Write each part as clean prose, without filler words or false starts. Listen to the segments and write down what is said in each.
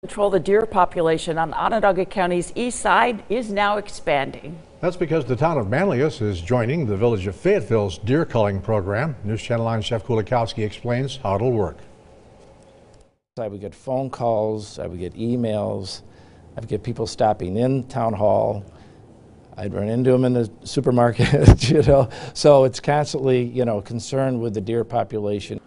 Control the deer population on Onondaga County's east side is now expanding. That's because the town of Manlius is joining the Village of Fayetteville's deer culling program. News Channel 9 Chef Kulikowski explains how it'll work. I would get phone calls, I would get emails, I would get people stopping in town hall. I'd run into them in the supermarket, So it's constantly, concerned with the deer population.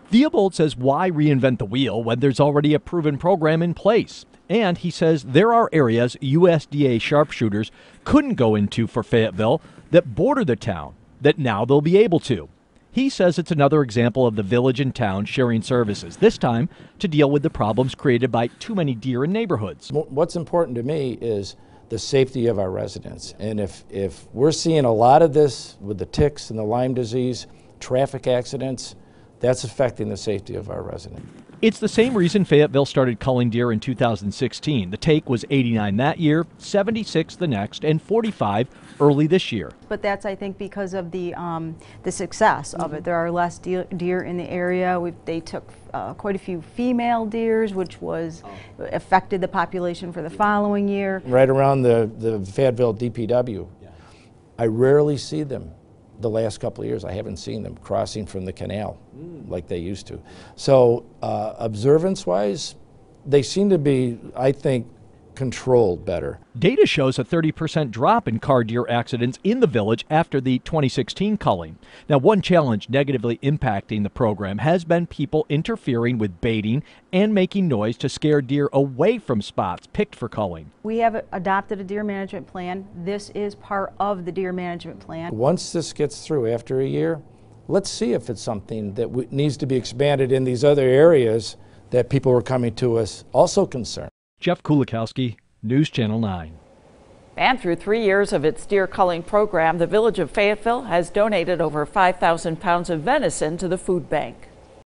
Theobald says why reinvent the wheel when there's already a proven program in place? And he says there are areas USDA sharpshooters couldn't go into for Fayetteville that border the town that now they'll be able to. He says it's another example of the village and town sharing services, this time to deal with the problems created by too many deer in neighborhoods. What's important to me is the safety of our residents. And if we're seeing a lot of this with the ticks and the Lyme disease, traffic accidents, that's affecting the safety of our residents. It's the same reason Fayetteville started culling deer in 2016. The take was 89 that year, 76 the next, and 45 early this year. But that's, I think, because of the success of it. There are less deer in the area. They took quite a few female deers, which affected the population for the following year. Right around the Fayetteville DPW, I rarely see them. The last couple of years, I haven't seen them crossing from the canal like they used to. So observance-wise, they seem to be, I think, controlled better. Data shows a 30% drop in car deer accidents in the village after the 2016 culling. Now, one challenge negatively impacting the program has been people interfering with baiting and making noise to scare deer away from spots picked for culling. We have adopted a deer management plan. This is part of the deer management plan. Once this gets through after a year, let's see if it's something that needs to be expanded in these other areas that people are coming to us also concerned. Jeff Kulikowski, News Channel 9. And through 3 years of its deer culling program, the Village of Fayetteville has donated over 5,000 pounds of venison to the food bank.